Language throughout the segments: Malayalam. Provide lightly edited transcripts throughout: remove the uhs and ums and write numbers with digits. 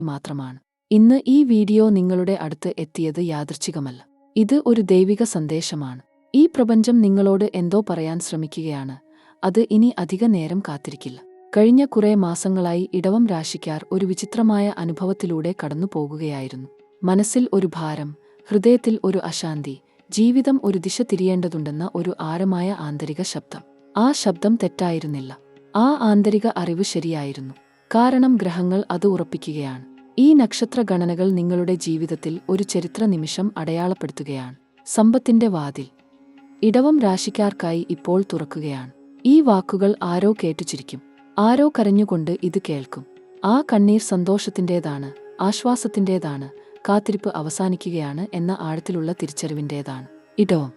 മാത്രമാണ്. ഇന്ന് ഈ വീഡിയോ നിങ്ങളുടെ അടുത്ത് എത്തിയത് യാദൃച്ഛികമല്ല. ഇത് ഒരു ദൈവിക സന്ദേശമാണ്. ഈ പ്രപഞ്ചം നിങ്ങളോട് എന്തോ പറയാൻ ശ്രമിക്കുകയാണ്. അത് ഇനി അധിക നേരം കാത്തിരിക്കില്ല. കഴിഞ്ഞ കുറേ മാസങ്ങളായി ഇടവം രാശിക്കാർ ഒരു വിചിത്രമായ അനുഭവത്തിലൂടെ കടന്നു പോകുകയായിരുന്നു. മനസ്സിൽ ഒരു ഭാരം, ഹൃദയത്തിൽ ഒരു അശാന്തി, ജീവിതം ഒരു ദിശ തിരിയേണ്ടതുണ്ടെന്ന ഒരു ആഴമായ ആന്തരിക ശബ്ദം. ആ ശബ്ദം തെറ്റായിരുന്നില്ല. ആ ആന്തരിക അറിവ് ശരിയായിരുന്നു. കാരണം ഗ്രഹങ്ങൾ അത് ഉറപ്പിക്കുകയാണ്. ഈ നക്ഷത്ര ഗണനകൾ നിങ്ങളുടെ ജീവിതത്തിൽ ഒരു ചരിത്ര നിമിഷം അടയാളപ്പെടുത്തുകയാണ്. സമ്പത്തിന്റെ വാതിൽ ഇടവം രാശിക്കാർക്കായി ഇപ്പോൾ തുറക്കുകയാണ്. ഈ വാക്കുകൾ ആരോ കേട്ടുചിരിക്കും. ആരോ കരഞ്ഞുകൊണ്ട് ഇത് കേൾക്കും. ആ കണ്ണീർ സന്തോഷത്തിൻ്റേതാണ്, ആശ്വാസത്തിൻ്റേതാണ്, കാത്തിരിപ്പ് അവസാനിക്കുകയാണ് എന്ന ആഴത്തിലുള്ള തിരിച്ചറിവിൻ്റേതാണ്. ഇടവം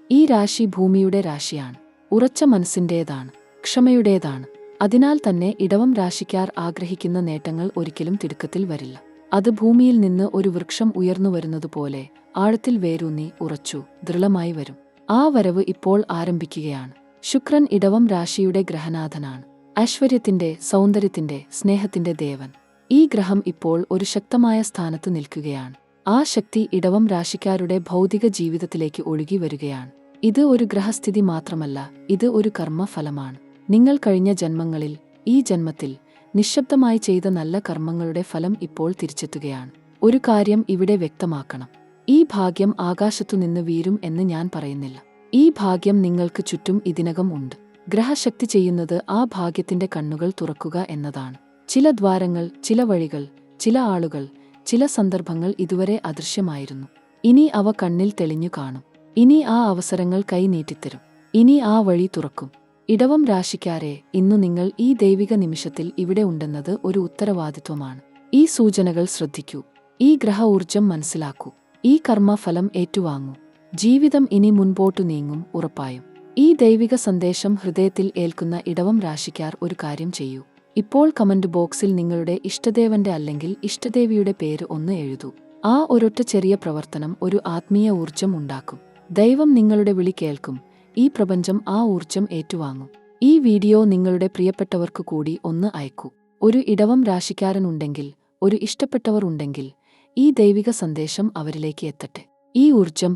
ഈ രാശി ഭൂമിയുടെ രാശിയാണ്. ഉറച്ച മനസ്സിൻ്റേതാണ്, ക്ഷമയുടേതാണ്. അതിനാൽ തന്നെ ഇടവം രാശിക്കാർ ആഗ്രഹിക്കുന്ന നേട്ടങ്ങൾ ഒരിക്കലും തിടുക്കത്തിൽ വരില്ല. അത് ഭൂമിയിൽ നിന്ന് ഒരു വൃക്ഷം ഉയർന്നു വരുന്നതുപോലെ ആഴത്തിൽ വേരൂന്നി ഉറച്ചു ദൃഢമായി വരും. ആ വരവ് ഇപ്പോൾ ആരംഭിക്കുകയാണ്. ശുക്രൻ ഇടവം രാശിയുടെ ഗ്രഹനാഥനാണ്. ഐശ്വര്യത്തിന്റെ, സൗന്ദര്യത്തിന്റെ, സ്നേഹത്തിന്റെ ദേവൻ. ഈ ഗ്രഹം ഇപ്പോൾ ഒരു ശക്തമായ സ്ഥാനത്ത് നിൽക്കുകയാണ്. ആ ശക്തി ഇടവം രാശിക്കാരുടെ ഭൗതിക ജീവിതത്തിലേക്ക് ഒഴുകി വരികയാണ്. ഇത് ഒരു ഗ്രഹസ്ഥിതി മാത്രമല്ല, ഇത് ഒരു കർമ്മഫലമാണ്. നിങ്ങൾ കഴിഞ്ഞ ജന്മങ്ങളിൽ, ഈ ജന്മത്തിൽ നിശബ്ദമായി ചെയ്ത നല്ല കർമ്മങ്ങളുടെ ഫലം ഇപ്പോൾ തിരിച്ചെത്തുകയാണ്. ഒരു കാര്യം ഇവിടെ വ്യക്തമാക്കണം. ഈ ഭാഗ്യം ആകാശത്തുനിന്ന് വീരും എന്ന് ഞാൻ പറയുന്നില്ല. ഈ ഭാഗ്യം നിങ്ങൾക്ക് ചുറ്റും ഇതിനകം ഉണ്ട്. ഗ്രഹശക്തി ചെയ്യുന്നത് ആ ഭാഗ്യത്തിന്റെ കണ്ണുകൾ തുറക്കുക എന്നതാണ്. ചില ദ്വാരങ്ങൾ, ചില വഴികൾ, ചില ആളുകൾ, ചില സന്ദർഭങ്ങൾ ഇതുവരെ അദൃശ്യമായിരുന്നു. ഇനി അവ കണ്ണിൽ തെളിഞ്ഞു കാണും. ഇനി ആ അവസരങ്ങൾ കൈ നീട്ടിത്തരും. ഇനി ആ വഴി തുറക്കും. ഇടവം രാശിക്കാരെ, ഇന്നു നിങ്ങൾ ഈ ദൈവിക നിമിഷത്തിൽ ഇവിടെ ഉണ്ടെന്നത് ഒരു ഉത്തരവാദിത്വമാണ്. ഈ സൂചനകൾ ശ്രദ്ധിക്കൂ. ഈ ഗ്രഹ ഊർജം മനസ്സിലാക്കൂ. ഈ കർമ്മഫലം ഏറ്റുവാങ്ങൂ. ജീവിതം ഇനി മുൻപോട്ടു നീങ്ങും, ഉറപ്പായും. ഈ ദൈവിക സന്ദേശം ഹൃദയത്തിൽ ഏൽക്കുന്ന ഇടവം രാശിക്കാർ ഒരു കാര്യം ചെയ്യൂ. ഇപ്പോൾ കമന്റ് ബോക്സിൽ നിങ്ങളുടെ ഇഷ്ടദേവന്റെ അല്ലെങ്കിൽ ഇഷ്ടദേവിയുടെ പേര് ഒന്ന് എഴുതൂ. ആ ഒരൊറ്റ ചെറിയ പ്രവർത്തനം ഒരു ആത്മീയ ഊർജം ഉണ്ടാക്കും. ദൈവം നിങ്ങളുടെ വിളി കേൾക്കും. ഈ പ്രപഞ്ചം ആ ഊർജം ഏറ്റുവാങ്ങും. ഈ വീഡിയോ നിങ്ങളുടെ പ്രിയപ്പെട്ടവർക്ക് കൂടി ഒന്ന് അയക്കൂ. ഒരു ഇടവം രാശിക്കാരനുണ്ടെങ്കിൽ, ഒരു ഇഷ്ടപ്പെട്ടവർ ഉണ്ടെങ്കിൽ, ഈ ദൈവിക സന്ദേശം അവരിലേക്ക് എത്തട്ടെ. ഈ ഊർജം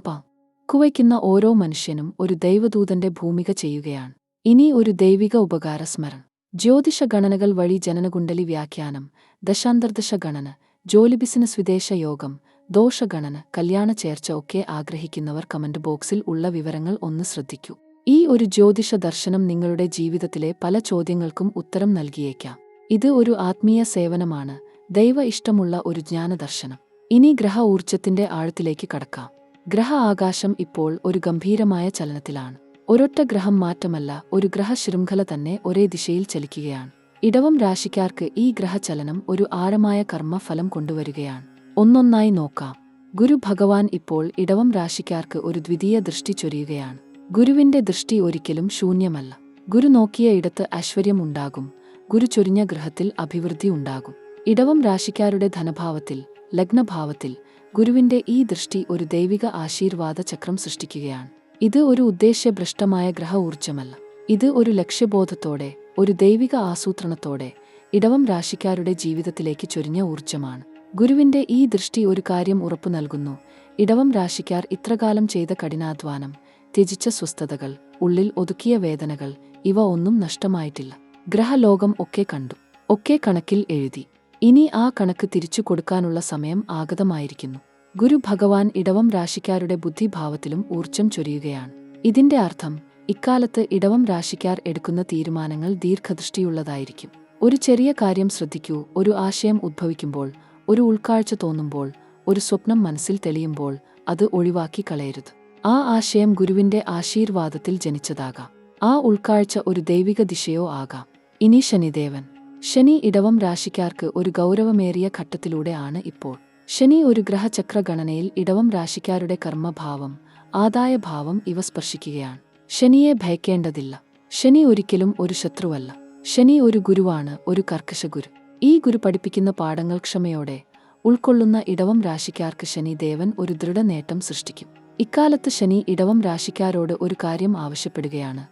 കുവയ്ക്കുന്ന ഓരോ മനുഷ്യനും ഒരു ദൈവദൂതന്റെ ഭൂമിക ചെയ്യുകയാണ്. ഇനി ഒരു ദൈവിക ഉപകാര സ്മരണം. ജ്യോതിഷ ഗണനകൾ വഴി ജനനകുണ്ടലി വ്യാഖ്യാനം, ദശാന്തർദശ ഗണന, ജോലി ബിസിനസ് വിദേശ യോഗം, ദോഷഗണന, കല്യാണ ചേർച്ച ഒക്കെ ആഗ്രഹിക്കുന്നവർ കമന്റ് ബോക്സിൽ ഉള്ള വിവരങ്ങൾ ഒന്ന് ശ്രദ്ധിക്കൂ. ഈ ഒരു ജ്യോതിഷ ദർശനം നിങ്ങളുടെ ജീവിതത്തിലെ പല ചോദ്യങ്ങൾക്കും ഉത്തരം നൽകിയേക്കാം. ഇത് ഒരു ആത്മീയ സേവനമാണ്, ദൈവ ഇഷ്ടമുള്ള ഒരു ജ്ഞാനദർശനം. ഇനി ഗ്രഹ ഊർജത്തിന്റെ ആഴത്തിലേക്ക് കടക്കാം. ഗ്രഹ ആകാശം ഇപ്പോൾ ഒരു ഗംഭീരമായ ചലനത്തിലാണ്. ഒരൊറ്റ ഗ്രഹം മാറ്റമല്ല, ഒരു ഗ്രഹ ശൃംഖല തന്നെ ഒരേ ദിശയിൽ ചലിക്കുകയാണ്. ഇടവം രാശിക്കാർക്ക് ഈ ഗ്രഹചലനം ഒരു ആഴമായ കർമ്മഫലം കൊണ്ടുവരികയാണ്. ഒന്നൊന്നായി നോക്കാം. ഗുരു ഭഗവാൻ ഇപ്പോൾ ഇടവം രാശിക്കാർക്ക് ഒരു ദ്വിതീയ ദൃഷ്ടി ചൊരിയുകയാണ്. ഗുരുവിന്റെ ദൃഷ്ടി ഒരിക്കലും ശൂന്യമല്ല. ഗുരു നോക്കിയ ഇടത്ത് ഐശ്വര്യം ഉണ്ടാകും. ഗുരു ചൊരിഞ്ഞ ഗ്രഹത്തിൽ അഭിവൃദ്ധി ഉണ്ടാകും. ഇടവം രാശിക്കാരുടെ ധനഭാവത്തിൽ, ലഗ്നഭാവത്തിൽ ഗുരുവിന്റെ ഈ ദൃഷ്ടി ഒരു ദൈവിക ആശീർവാദ ചക്രം സൃഷ്ടിക്കുകയാണ്. ഇത് ഒരു ഉദ്ദേശ്യഭ്രഷ്ടമായ ഗ്രഹ ഊർജമല്ല. ഇത് ഒരു ലക്ഷ്യബോധത്തോടെ, ഒരു ദൈവിക ആസൂത്രണത്തോടെ ഇടവം രാശിക്കാരുടെ ജീവിതത്തിലേക്ക് ചൊരിഞ്ഞ ഊർജമാണ്. ഗുരുവിന്റെ ഈ ദൃഷ്ടി ഒരു കാര്യം ഉറപ്പു നൽകുന്നു. ഇടവം രാശിക്കാർ ഇത്രകാലം ചെയ്ത കഠിനാധ്വാനം, ത്യജിച്ച സ്വസ്ഥതകൾ, ഉള്ളിൽ ഒതുക്കിയ വേദനകൾ, ഇവ ഒന്നും നഷ്ടമായിട്ടില്ല. ഗ്രഹലോകം ഒക്കെ കണ്ടു, ഒക്കെ കണക്കിൽ എഴുതി. ഇനി ആ കണക്ക് തിരിച്ചു കൊടുക്കാനുള്ള സമയം ആഗതമായിരിക്കുന്നു. ഗുരു ഭഗവാൻ ഇടവം രാശിക്കാരുടെ ബുദ്ധിഭാവത്തിലും ഊർജം ചൊരിയുകയാണ്. ഇതിന്റെ അർത്ഥം ഇക്കാലത്ത് ഇടവം രാശിക്കാർ എടുക്കുന്ന തീരുമാനങ്ങൾ ദീർഘദൃഷ്ടിയുള്ളതായിരിക്കും. ഒരു ചെറിയ കാര്യം ശ്രദ്ധിക്കൂ. ഒരു ആശയം ഉദ്ഭവിക്കുമ്പോൾ, ഒരു ഉൾക്കാഴ്ച തോന്നുമ്പോൾ, ഒരു സ്വപ്നം മനസ്സിൽ തെളിയുമ്പോൾ അത് ഒഴിവാക്കി കളയരുത്. ആ ആശയം ഗുരുവിന്റെ ആശീർവാദത്തിൽ ജനിച്ചതാകാം. ആ ഉൾക്കാഴ്ച ഒരു ദൈവിക ദിശയോ ആകാം. ഇനി ശനിദേവൻ. ശനി ഇടവം രാശിക്കാർക്ക് ഒരു ഗൗരവമേറിയ ഘട്ടത്തിലൂടെ ആണ് ഇപ്പോൾ. ശനി ഒരു ഗ്രഹചക്ര ഗണനയിൽ ഇടവം രാശിക്കാരുടെ കർമ്മഭാവം, ആദായഭാവം ഇവ സ്പർശിക്കുകയാണ്. ശനിയെ ഭയക്കേണ്ടതില്ല. ശനി ഒരിക്കലും ഒരു ശത്രുവല്ല. ശനി ഒരു ഗുരുവാണ്, ഒരു കർക്കശഗുരു. ഈ ഗുരു പഠിപ്പിക്കുന്ന പാഠങ്ങൾ ക്ഷമയോടെ ഉൾക്കൊള്ളുന്ന ഇടവം രാശിക്കാർക്ക് ശനിദേവൻ ഒരു ദൃഢനേട്ടം സൃഷ്ടിക്കും. ഇക്കാലത്ത് ശനി ഇടവം രാശിക്കാരോട് ഒരു കാര്യം ആവശ്യപ്പെടുകയാണ്: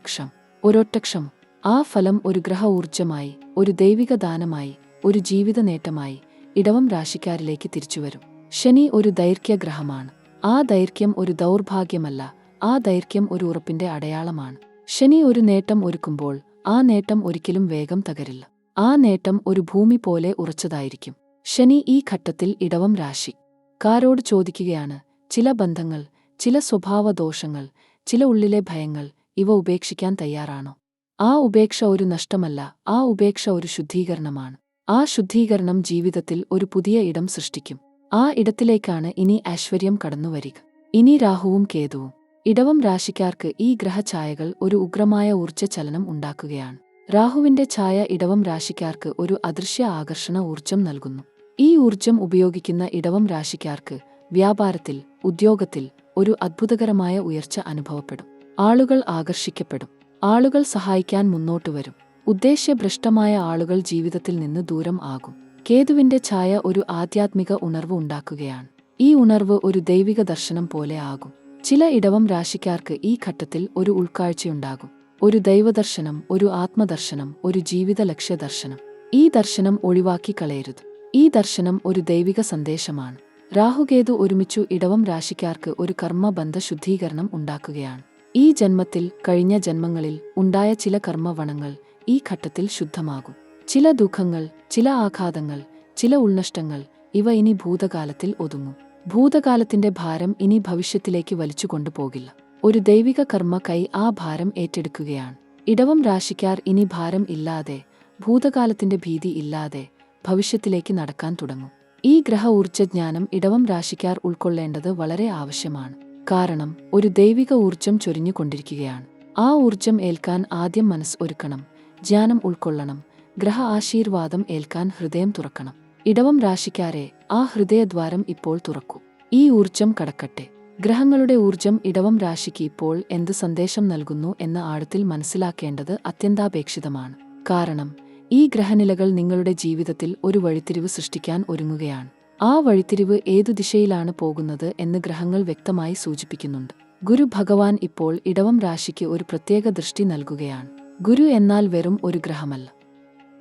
ഒരൊറ്റ ക്ഷമ. ആ ഫലം ഒരു ഗ്രഹ ഊർജമായി, ഒരു ദൈവിക ദാനമായി, ഒരു ജീവിത നേട്ടമായി ഇടവം രാശിക്കാരിലേക്ക് തിരിച്ചുവരും. ശനി ഒരു ദൈർഘ്യഗ്രഹമാണ്. ആ ദൈർഘ്യം ഒരു ദൗർഭാഗ്യമല്ല, ആ ദൈർഘ്യം ഒരു ഉറപ്പിന്റെ അടയാളമാണ്. ശനി ഒരു നേട്ടം ഒരുക്കുമ്പോൾ ആ നേട്ടം ഒരിക്കലും വേഗം തകരില്ല. ആ നേട്ടം ഒരു ഭൂമി പോലെ ഉറച്ചതായിരിക്കും. ശനി ഈ ഘട്ടത്തിൽ ഇടവം രാശിക്കാരോട് ചോദിക്കുകയാണ്, ചില ബന്ധങ്ങൾ, ചില സ്വഭാവദോഷങ്ങൾ, ചില ഉള്ളിലെ ഭയങ്ങൾ, ഇവ ഉപേക്ഷിക്കാൻ തയ്യാറാണോ? ആ ഉപേക്ഷ ഒരു നഷ്ടമല്ല, ആ ഉപേക്ഷ ഒരു ശുദ്ധീകരണമാണ്. ആ ശുദ്ധീകരണം ജീവിതത്തിൽ ഒരു പുതിയ ഇടം സൃഷ്ടിക്കും. ആ ഇടത്തിലേക്കാണ് ഇനി ഐശ്വര്യം കടന്നുവരിക. ഇനി രാഹുവും കേതുവും. ഇടവം രാശിക്കാർക്ക് ഈ ഗ്രഹഛായകൾ ഒരു ഉഗ്രമായ ഊർജ്ജചലനം ഉണ്ടാക്കുകയാണ്. രാഹുവിന്റെ ഛായ ഇടവം രാശിക്കാർക്ക് ഒരു അദൃശ്യ ആകർഷണ ഊർജ്ജം നൽകുന്നു. ഈ ഊർജ്ജം ഉപയോഗിക്കുന്ന ഇടവം രാശിക്കാർക്ക് വ്യാപാരത്തിൽ, ഉദ്യോഗത്തിൽ ഒരു അത്ഭുതകരമായ ഉയർച്ച അനുഭവപ്പെടും. ആളുകൾ ആകർഷിക്കപ്പെടും. ആളുകൾ സഹായിക്കാൻ മുന്നോട്ടുവരും. ഉദ്ദേശ്യഭ്രഷ്ടമായ ആളുകൾ ജീവിതത്തിൽ നിന്ന് ദൂരം ആകും. കേതുവിന്റെ ഛായ ഒരു ആധ്യാത്മിക ഉണർവ് ഉണ്ടാക്കുകയാണ്. ഈ ഉണർവ് ഒരു ദൈവിക ദർശനം പോലെ ആകും. ചില ഇടവം രാശിക്കാർക്ക് ഈ ഘട്ടത്തിൽ ഒരു ഉൾക്കാഴ്ചയുണ്ടാകും. ഒരു ദൈവദർശനം, ഒരു ആത്മദർശനം, ഒരു ജീവിത ലക്ഷ്യദർശനം. ഈ ദർശനം ഒഴിവാക്കി കളയരുത്. ഈ ദർശനം ഒരു ദൈവിക സന്ദേശമാണ്. രാഹുകേതു ഒരുമിച്ചു ഇടവം രാശിക്കാർക്ക് ഒരു കർമ്മബന്ധ ശുദ്ധീകരണം ഉണ്ടാക്കുകയാണ്. ഈ ജന്മത്തിൽ, കഴിഞ്ഞ ജന്മങ്ങളിൽ ഉണ്ടായ ചില കർമ്മവണങ്ങൾ ഈ ഘട്ടത്തിൽ ശുദ്ധമാകും. ചില ദുഃഖങ്ങൾ, ചില ആഘാതങ്ങൾ, ചില ഉൾനഷ്ടങ്ങൾ, ഇവ ഇനി ഭൂതകാലത്തിൽ ഒതുങ്ങും. ഭൂതകാലത്തിന്റെ ഭാരം ഇനി ഭവിഷ്യത്തിലേക്ക് വലിച്ചു കൊണ്ടുപോകില്ല. ഒരു ദൈവിക കർമ്മ കൈ ആ ഭാരം ഏറ്റെടുക്കുകയാണ്. ഇടവം രാശിക്കാർ ഇനി ഭാരം ഇല്ലാതെ, ഭൂതകാലത്തിന്റെ ഭീതി ഇല്ലാതെ ഭവിഷ്യത്തിലേക്ക് നടക്കാൻ തുടങ്ങും. ഈ ഗ്രഹ ഊർജ്ജജ്ഞാനം ഇടവം രാശിക്കാർ ഉൾക്കൊള്ളേണ്ടത് വളരെ ആവശ്യമാണ്. കാരണം ഒരു ദൈവിക ഊർജ്ജം ചൊരിഞ്ഞുകൊണ്ടിരിക്കുകയാണ്. ആ ഊർജ്ജം ഏൽക്കാൻ ആദ്യം മനസ്സ് ഒരുക്കണം, ജ്ഞാനം ഉൾക്കൊള്ളണം, ഗ്രഹ ആശീർവാദം ഏൽക്കാൻ ഹൃദയം തുറക്കണം. ഇടവം രാശിക്കാരെ, ആ ഹൃദയദ്വാരം ഇപ്പോൾ തുറക്കൂ. ഈ ഊർജ്ജം കടക്കട്ടെ. ഗ്രഹങ്ങളുടെ ഊർജ്ജം ഇടവം രാശിക്ക് ഇപ്പോൾ എന്ത് സന്ദേശം നൽകുന്നു എന്ന ആഴത്തിൽ മനസ്സിലാക്കേണ്ടത് അത്യന്താപേക്ഷിതമാണ്. കാരണം ഈ ഗ്രഹനിലകൾ നിങ്ങളുടെ ജീവിതത്തിൽ ഒരു വഴിത്തിരിവ് സൃഷ്ടിക്കാൻ ഒരുങ്ങുകയാണ്. ആ വഴിത്തിരിവ് ഏതു ദിശയിലാണ് പോകുന്നത് എന്ന് ഗ്രഹങ്ങൾ വ്യക്തമായി സൂചിപ്പിക്കുന്നുണ്ട്. ഗുരു ഭഗവാൻ ഇപ്പോൾ ഇടവം രാശിക്ക് ഒരു പ്രത്യേക ദൃഷ്ടി നൽകുകയാണ്. ഗുരു എന്നാൽ വെറും ഒരു ഗ്രഹമല്ല.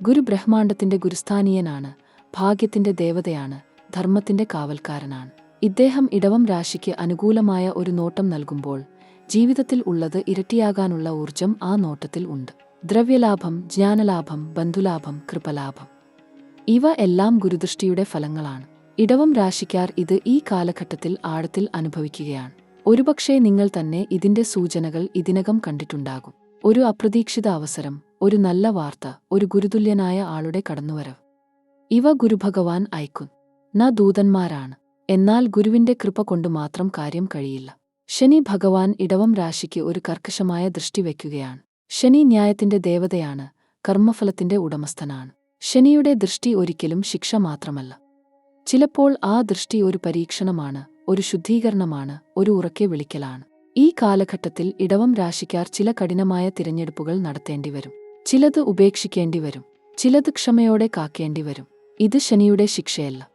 ഗുരു ബ്രഹ്മാണ്ഡത്തിന്റെ ഗുരുസ്ഥാനീയനാണ്, ഭാഗ്യത്തിന്റെ ദേവതയാണ്, ധർമ്മത്തിന്റെ കാവൽക്കാരനാണ്. ഇദ്ദേഹം ഇടവം രാശിക്ക് അനുകൂലമായ ഒരു നോട്ടം നൽകുമ്പോൾ ജീവിതത്തിൽ ഉള്ളത് ഇരട്ടിയാകാനുള്ള ഊർജം ആ നോട്ടത്തിൽ ഉണ്ട്. ദ്രവ്യലാഭം, ജ്ഞാനലാഭം, ബന്ധുലാഭം, കൃപലാഭം, ഇവ എല്ലാം ഗുരുദൃഷ്ടിയുടെ ഫലങ്ങളാണ്. ഇടവം രാശിക്കാർ ഇത് ഈ കാലഘട്ടത്തിൽ ആഴത്തിൽ അനുഭവിക്കുകയാണ്. ഒരുപക്ഷേ നിങ്ങൾ തന്നെ ഇതിന്റെ സൂചനകൾ ഇതിനകം കണ്ടിട്ടുണ്ടാകും. ഒരു അപ്രതീക്ഷിത അവസരം, ഒരു നല്ല വാർത്ത, ഒരു ഗുരുതുല്യനായ ആളുടെ കടന്നുവരവ്. ഇവ ഗുരുഭഗവാൻ അയക്കുന്ന ദൂതന്മാരാണ്. എന്നാൽ ഗുരുവിന്റെ കൃപ കൊണ്ട് മാത്രം കാര്യം കഴിയില്ല. ശനി ഭഗവാൻ ഇടവം രാശിക്ക് ഒരു കർക്കശമായ ദൃഷ്ടി വയ്ക്കുകയാണ്. ശനി ന്യായത്തിന്റെ ദേവതയാണ്, കർമ്മഫലത്തിന്റെ ഉടമസ്ഥനാണ്. ശനിയുടെ ദൃഷ്ടി ഒരിക്കലും ശിക്ഷ മാത്രമല്ല. ചിലപ്പോൾ ആ ദൃഷ്ടി ഒരു പരീക്ഷണമാണ്, ഒരു ശുദ്ധീകരണമാണ്, ഒരു ഉറക്കെ വിളിക്കലാണ്. ഈ കാലഘട്ടത്തിൽ ഇടവം രാശിക്കാർ ചില കഠിനമായ തിരഞ്ഞെടുപ്പുകൾ നടത്തേണ്ടിവരും. ചിലത് ഉപേക്ഷിക്കേണ്ടിവരും, ചിലത് ക്ഷമയോടെ കാക്കേണ്ടിവരും. ഇത് ശനിയുടെ ശിക്ഷയല്ല.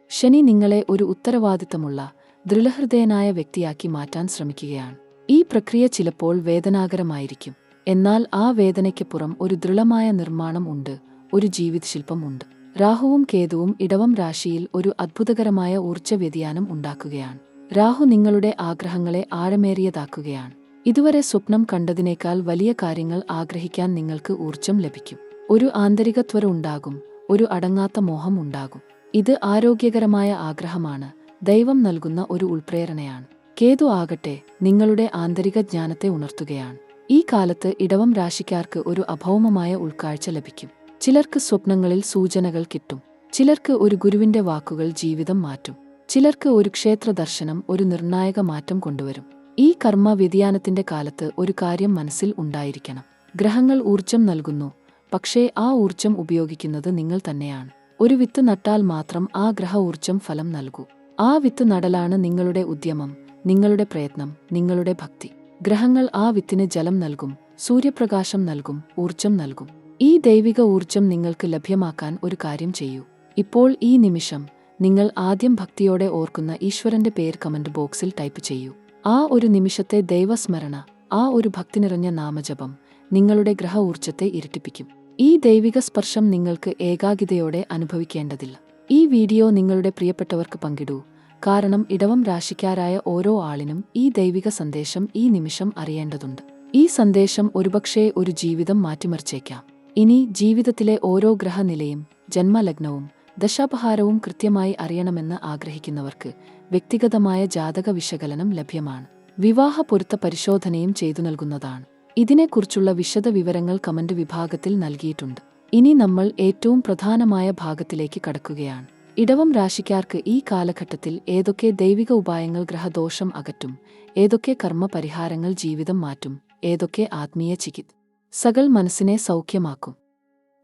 ശനി നിങ്ങളെ ഒരു ഉത്തരവാദിത്തമുള്ള, ദൃഢഹൃദയനായ വ്യക്തിയാക്കി മാറ്റാൻ ശ്രമിക്കുകയാണ്. ഈ പ്രക്രിയ ചിലപ്പോൾ വേദനാകരമായിരിക്കും. എന്നാൽ ആ വേദനയ്ക്കപ്പുറം ഒരു ദൃഢമായ നിർമ്മാണം ഉണ്ട്, ഒരു ജീവിതശില്പം ഉണ്ട്. രാഹുവും കേതുവും ഇടവം രാശിയിൽ ഒരു അത്ഭുതകരമായ ഊർജ്ജ വ്യതിയാനം ഉണ്ടാക്കുകയാണ്. രാഹു നിങ്ങളുടെ ആഗ്രഹങ്ങളെ ആഴമേറിയതാക്കുകയാണ്. ഇതുവരെ സ്വപ്നം കണ്ടതിനേക്കാൾ വലിയ കാര്യങ്ങൾ ആഗ്രഹിക്കാൻ നിങ്ങൾക്ക് ഊർജ്ജം ലഭിക്കും. ഒരു ആന്തരിക ത്വര ഉണ്ടാകും, ഒരു അടങ്ങാത്ത മോഹം ഉണ്ടാകും. ഇത് ആരോഗ്യകരമായ ആഗ്രഹമാണ്, ദൈവം നൽകുന്ന ഒരു ഉൾപ്രേരണയാണ്. കേതു ആകട്ടെ നിങ്ങളുടെ ആന്തരിക ജ്ഞാനത്തെ ഉണർത്തുകയാണ്. ഈ കാലത്ത് ഇടവം രാശിക്കാർക്ക് ഒരു അഭൗമമായ ഉൾക്കാഴ്ച ലഭിക്കും. ചിലർക്ക് സ്വപ്നങ്ങളിൽ സൂചനകൾ കിട്ടും. ചിലർക്ക് ഒരു ഗുരുവിന്റെ വാക്കുകൾ ജീവിതം മാറ്റും. ചിലർക്ക് ഒരു ക്ഷേത്ര ദർശനം ഒരു നിർണായക മാറ്റം കൊണ്ടുവരും. ഈ കർമ്മ വ്യതിയാനത്തിന്റെ കാലത്ത് ഒരു കാര്യം മനസ്സിൽ ഉണ്ടായിരിക്കണം. ഗ്രഹങ്ങൾ ഊർജം നൽകുന്നു, പക്ഷേ ആ ഊർജം ഉപയോഗിക്കുന്നത് നിങ്ങൾ തന്നെയാണ്. ഒരു വിത്ത് നട്ടാൽ മാത്രം ആ ഗ്രഹ ഊർജം ഫലം നൽകൂ. ആ വിത്ത് നടലാണ് നിങ്ങളുടെ ഉദ്യമം, നിങ്ങളുടെ പ്രയത്നം, നിങ്ങളുടെ ഭക്തി. ഗ്രഹങ്ങൾ ആ വിത്തിന് ജലം നൽകും, സൂര്യപ്രകാശം നൽകും, ഊർജം നൽകും. ഈ ദൈവിക ഊർജം നിങ്ങൾക്ക് ലഭ്യമാക്കാൻ ഒരു കാര്യം ചെയ്യൂ. ഇപ്പോൾ ഈ നിമിഷം നിങ്ങൾ ആദ്യം ഭക്തിയോടെ ഓർക്കുന്ന ഈശ്വരന്റെ പേര് കമന്റ് ബോക്സിൽ ടൈപ്പ് ചെയ്യൂ. ആ ഒരു നിമിഷത്തെ ദൈവസ്മരണ, ആ ഒരു ഭക്തി നിറഞ്ഞ നാമജപം നിങ്ങളുടെ ഗ്രഹ ഊർജത്തെ ഇരട്ടിപ്പിക്കും. ഈ ദൈവിക സ്പർശം നിങ്ങൾക്ക് ഏകാഗ്രതയോടെ അനുഭവിക്കേണ്ടതില്ല. ഈ വീഡിയോ നിങ്ങളുടെ പ്രിയപ്പെട്ടവർക്ക് പങ്കിടൂ, കാരണം ഇടവം രാശിക്കാരായ ഓരോ ആളിനും ഈ ദൈവിക സന്ദേശം ഈ നിമിഷം അറിയേണ്ടതുണ്ട്. ഈ സന്ദേശം ഒരുപക്ഷേ ഒരു ജീവിതം മാറ്റിമറിച്ചേക്കാം. ഇനി ജീവിതത്തിലെ ഓരോ ഗ്രഹനിലയും ജന്മലഗ്നവും ദശാപഹാരവും കൃത്യമായി അറിയണമെന്ന് ആഗ്രഹിക്കുന്നവർക്ക് വ്യക്തിഗതമായ ജാതക വിശകലനം ലഭ്യമാണ്. വിവാഹ പൊരുത്ത പരിശോധനയും ചെയ്തു നൽകുന്നതാണ്. ഇതിനെക്കുറിച്ചുള്ള വിശദ വിവരങ്ങൾ കമന്റ് വിഭാഗത്തിൽ നൽകിയിട്ടുണ്ട്. ഇനി നമ്മൾ ഏറ്റവും പ്രധാനമായ ഭാഗത്തിലേക്ക് കടക്കുകയാണ്. ഇടവം രാശിക്കാർക്ക് ഈ കാലഘട്ടത്തിൽ ഏതൊക്കെ ദൈവിക ഉപായങ്ങൾ ഗ്രഹദോഷം അകറ്റും, ഏതൊക്കെ കർമ്മ പരിഹാരങ്ങൾ ജീവിതം മാറ്റും, ഏതൊക്കെ ആത്മീയ ചികിത്സകൾ മനസ്സിനെ സൗഖ്യമാക്കും.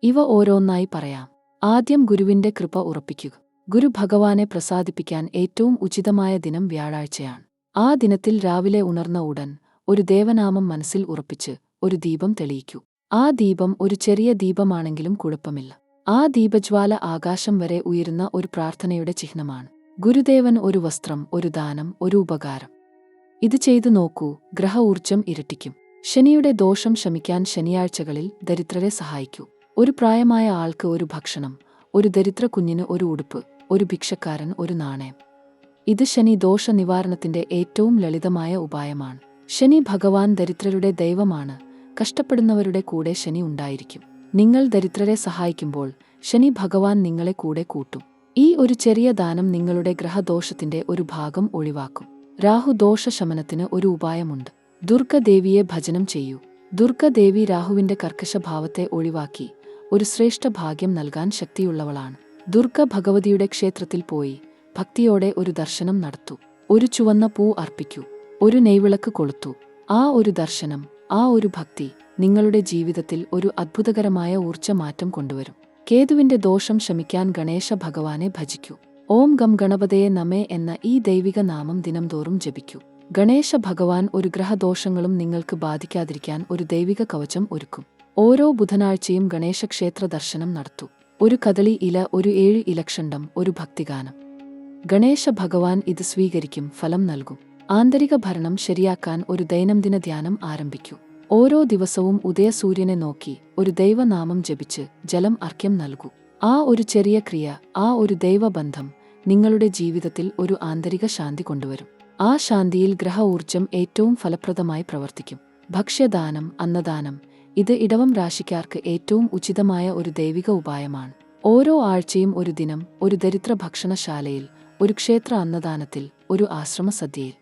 ഇവ ഓരോന്നായി പറയാം. ആദ്യം ഗുരുവിന്റെ കൃപ ഉറപ്പിക്കുക. ഗുരു ഭഗവാനെ പ്രസാദിപ്പിക്കാൻ ഏറ്റവും ഉചിതമായ ദിനം വ്യാഴാഴ്ചയാണ്. ആ ദിനത്തിൽ രാവിലെ ഉണർന്ന ഉടൻ ഒരു ദേവനാമം മനസ്സിൽ ഉറപ്പിച്ച് ഒരു ദീപം തെളിയിക്കൂ. ആ ദീപം ഒരു ചെറിയ ദീപമാണെങ്കിലും കുഴപ്പമില്ല. ആ ദീപജ്വാല ആകാശം വരെ ഉയരുന്ന ഒരു പ്രാർത്ഥനയുടെ ചിഹ്നമാണ്. ഗുരുദേവൻ ഒരു വസ്ത്രം, ഒരു ദാനം, ഒരു ഉപകാരം. ഇത് ചെയ്തു നോക്കൂ, ഗ്രഹ ഊർജം ഇരട്ടിക്കും. ശനിയുടെ ദോഷം ശമിക്കാൻ ശനിയാഴ്ചകളിൽ ദരിദ്രരെ സഹായിക്കൂ. ഒരു പ്രായമായ ആൾക്ക് ഒരു ഭക്ഷണം, ഒരു ദരിദ്ര കുഞ്ഞിന് ഒരു ഉടുപ്പ്, ഒരു ഭിക്ഷക്കാരൻ ഒരു നാണയം. ഇത് ശനി ദോഷ നിവാരണത്തിന്റെ ഏറ്റവും ലളിതമായ ഉപായമാണ്. ശനി ഭഗവാൻ ദരിദ്രരുടെ ദൈവമാണ്. കഷ്ടപ്പെടുന്നവരുടെ കൂടെ ശനി ഉണ്ടായിരിക്കും. നിങ്ങൾ ദരിദ്രരെ സഹായിക്കുമ്പോൾ ശനി ഭഗവാൻ നിങ്ങളെ കൂടെ കൂട്ടും. ഈ ഒരു ചെറിയ ദാനം നിങ്ങളുടെ ഗ്രഹദോഷത്തിന്റെ ഒരു ഭാഗം ഒഴിവാക്കും. രാഹുദോഷ ശമനത്തിന് ഒരു ഉപായമുണ്ട്. ദുർഗദേവിയെ ഭജനം ചെയ്യൂ. ദുർഗദേവി രാഹുവിന്റെ കർക്കശഭാവത്തെ ഒഴിവാക്കി ഒരു ശ്രേഷ്ഠ ഭാഗ്യം നൽകാൻ ശക്തിയുള്ളവളാണ്. ദുർഗ ഭഗവതിയുടെ ക്ഷേത്രത്തിൽ പോയി ഭക്തിയോടെ ഒരു ദർശനം നടത്തൂ. ഒരു ചുവന്ന പൂ അർപ്പിക്കൂ. ഒരു നെയ്വിളക്ക് കൊളുത്തൂ. ആ ഒരു ദർശനം, ആ ഒരു ഭക്തി നിങ്ങളുടെ ജീവിതത്തിൽ ഒരു അത്ഭുതകരമായ ഊർജ്ജമാറ്റം കൊണ്ടുവരും. കേതുവിന്റെ ദോഷം ശമിക്കാൻ ഗണേശ ഭഗവാനെ ഭജിക്കൂ. ഓം ഗം ഗണപതയെ നമേ എന്ന ഈ ദൈവിക നാമം ദിനംതോറും ജപിക്കൂ. ഗണേശ ഭഗവാൻ ഒരു ഗ്രഹദോഷങ്ങളും നിങ്ങൾക്ക് ബാധിക്കാതിരിക്കാൻ ഒരു ദൈവിക കവചം ഒരുക്കും. ഓരോ ബുധനാഴ്ചയും ഗണേശ ക്ഷേത്ര ദർശനം നടത്തൂ. ഒരു കദളി ഇല, ഒരു 7 ഇലക്ഷണ്ടം, ഒരു ഭക്തിഗാനം. ഗണേശ ഭഗവാൻ ഇത് സ്വീകരിക്കും, ഫലം നൽകും. ആന്തരിക ഭരണം ശരിയാക്കാൻ ഒരു ദൈനംദിന ധ്യാനം ആരംഭിക്കൂ. ഓരോ ദിവസവും ഉദയസൂര്യനെ നോക്കി ഒരു ദൈവനാമം ജപിച്ച് ജലം അർഘ്യം നൽകൂ. ആ ഒരു ചെറിയ ക്രിയ, ആ ഒരു ദൈവബന്ധം നിങ്ങളുടെ ജീവിതത്തിൽ ഒരു ആന്തരിക ശാന്തി കൊണ്ടുവരും. ആ ശാന്തിയിൽ ഗ്രഹ ഊർജം ഏറ്റവും ഫലപ്രദമായി പ്രവർത്തിക്കും. ഭക്ഷ്യദാനം, അന്നദാനം, ഇത് ഇടവം രാശിക്കാർക്ക് ഏറ്റവും ഉചിതമായ ഒരു ദൈവിക ഉപായമാണ്. ഓരോ ആഴ്ചയും ഒരു ദിനം ഒരു ദരിദ്ര ഭക്ഷണശാലയിൽ, ഒരു ക്ഷേത്ര അന്നദാനത്തിൽ, ഒരു ആശ്രമ സദ്യയിൽ,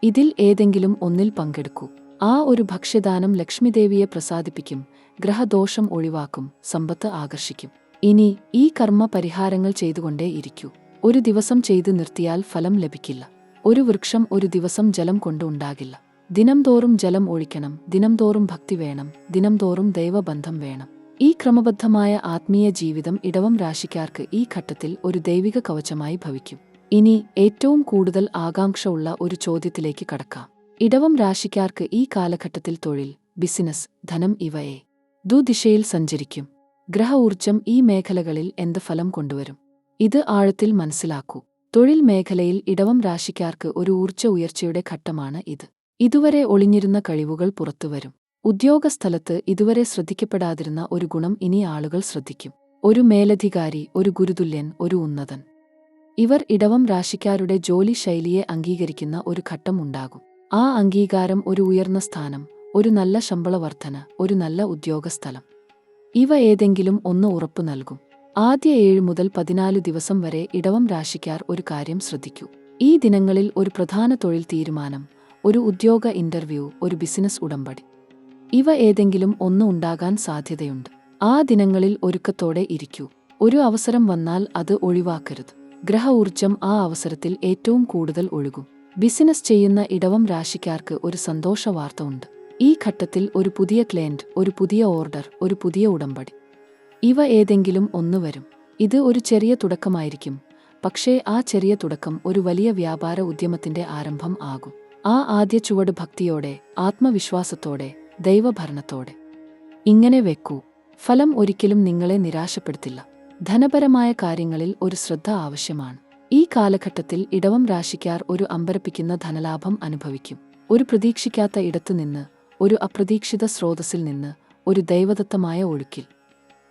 ഇതിൽ ഏതെങ്കിലും ഒന്നിൽ പങ്കെടുക്കൂ. ആ ഒരു ഭക്ഷ്യദാനം ലക്ഷ്മിദേവിയെ പ്രസാദിപ്പിക്കും, ഗ്രഹദോഷം ഒഴിവാക്കും, സമ്പത്ത് ആകർഷിക്കും. ഇനി ഈ കർമ്മ പരിഹാരങ്ങൾ ചെയ്തുകൊണ്ടേ ഇരിക്കൂ. ഒരു ദിവസം ചെയ്തു നിർത്തിയാൽ ഫലം ലഭിക്കില്ല. ഒരു വൃക്ഷം ഒരു ദിവസം ജലം കൊണ്ട് ഉണ്ടാകില്ല. ദിനംതോറും ജലം ഒഴിക്കണം, ദിനംതോറും ഭക്തി വേണം, ദിനംതോറും ദൈവബന്ധം വേണം. ഈ ക്രമബദ്ധമായ ആത്മീയ ജീവിതം ഇടവം രാശിക്കാർക്ക് ഈ ഘട്ടത്തിൽ ഒരു ദൈവിക കവചമായി ഭവിക്കും. ഇനി ഏറ്റവും കൂടുതൽ ആകാംക്ഷ ഉള്ള ഒരു ചോദ്യത്തിലേക്ക് കടക്കാം. ഇടവം രാശിക്കാർക്ക് ഈ കാലഘട്ടത്തിൽ തൊഴിൽ, ബിസിനസ്, ധനം ഇവയെ ദിശയിൽ സഞ്ചരിക്കും. ഗ്രഹ ഊർജം ഈ മേഖലകളിൽ എന്ത് ഫലം കൊണ്ടുവരും? ഇത് ആഴത്തിൽ മനസ്സിലാക്കൂ. തൊഴിൽ മേഖലയിൽ ഇടവം രാശിക്കാർക്ക് ഒരു ഊർജ്ജ ഉയർച്ചയുടെ ഘട്ടമാണ് ഇത്. ഇതുവരെ ഒളിഞ്ഞിരുന്ന കഴിവുകൾ പുറത്തുവരും. ഉദ്യോഗസ്ഥലത്ത് ഇതുവരെ ശ്രദ്ധിക്കപ്പെടാതിരുന്ന ഒരു ഗുണം ഇനി ആളുകൾ ശ്രദ്ധിക്കും. ഒരു മേലധികാരി, ഒരു ഗുരുതുല്യൻ, ഒരു ഉന്നതൻ. ഇവർ ഇടവം രാശിക്കാരുടെ ജോലി ശൈലിയെ അംഗീകരിക്കുന്ന ഒരു ഘട്ടം ഉണ്ടാകും. ആ അംഗീകാരം ഒരു ഉയർന്ന സ്ഥാനം, ഒരു നല്ല ശമ്പള വർധന, ഒരു നല്ല ഉദ്യോഗസ്ഥലം, ഇവ ഏതെങ്കിലും ഒന്ന് ഉറപ്പു നൽകും. ആദ്യ 7 മുതൽ 14 ദിവസം വരെ ഇടവം രാശിക്കാർ ഒരു കാര്യം ശ്രദ്ധിക്കൂ. ഈ ദിനങ്ങളിൽ ഒരു പ്രധാന തൊഴിൽ തീരുമാനം, ഒരു ഉദ്യോഗ ഇന്റർവ്യൂ, ഒരു ബിസിനസ് ഉടമ്പടി, ഇവ ഏതെങ്കിലും ഒന്ന് ഉണ്ടാകാൻ സാധ്യതയുണ്ട്. ആ ദിനങ്ങളിൽ ഒരുക്കത്തോടെ ഇരിക്കൂ. ഒരു അവസരം വന്നാൽ അത് ഒഴിവാക്കരുത്. ഗ്രഹ ഊർജം ആ അവസരത്തിൽ ഏറ്റവും കൂടുതൽ ഒഴുകും. ബിസിനസ് ചെയ്യുന്ന ഇടവം രാശിക്കാർക്ക് ഒരു സന്തോഷ വാർത്ത ഉണ്ട്. ഈ ഘട്ടത്തിൽ ഒരു പുതിയ ക്ലയന്റ്, ഒരു പുതിയ ഓർഡർ, ഒരു പുതിയ ഉടമ്പടി, ഇവ ഏതെങ്കിലും ഒന്ന് വരും. ഇത് ഒരു ചെറിയ തുടക്കമായിരിക്കും, പക്ഷേ ആ ചെറിയ തുടക്കം ഒരു വലിയ വ്യാപാര ഉദ്യമത്തിന്റെ ആരംഭം ആകും. ആ ആദ്യ ചുവട് ഭക്തിയോടെ, ആത്മവിശ്വാസത്തോടെ, ദൈവഭരണത്തോടെ ഇങ്ങനെ വെക്കൂ. ഫലം ഒരിക്കലും നിങ്ങളെ നിരാശപ്പെടുത്തില്ല. ധനപരമായ കാര്യങ്ങളിൽ ഒരു ശ്രദ്ധ ആവശ്യമാണ്. ഈ കാലഘട്ടത്തിൽ ഇടവം രാശിക്കാർ ഒരു അമ്പരപ്പിക്കുന്ന ധനലാഭം അനുഭവിക്കും. ഒരു പ്രതീക്ഷിക്കാത്ത ഇടത്തുനിന്ന്, ഒരു അപ്രതീക്ഷിത സ്രോതസ്സിൽ നിന്ന്, ഒരു ദൈവദത്തമായ ഒഴുക്കിൽ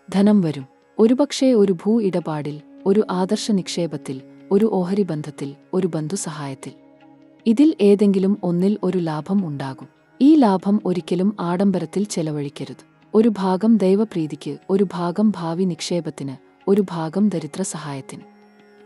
ധനം വരും. ഒരുപക്ഷേ ഒരു ഭൂ ഇടപാടിൽ, ഒരു ആദർശ നിക്ഷേപത്തിൽ, ഒരു ഓഹരി ബന്ധത്തിൽ, ഒരു ബന്ധുസഹായത്തിൽ. ഇതിൽ ഏതെങ്കിലും ഒന്നിൽ ഒരു ലാഭം ഉണ്ടാകും. ഈ ലാഭം ഒരിക്കലും ആഡംബരത്തിൽ ചെലവഴിക്കരുത്. ഒരു ഭാഗം ദൈവപ്രീതിക്ക്, ഒരു ഭാഗം ഭാവി നിക്ഷേപത്തിന്, ഒരു ഭാഗം ദരിദ്ര സഹായത്തിന്.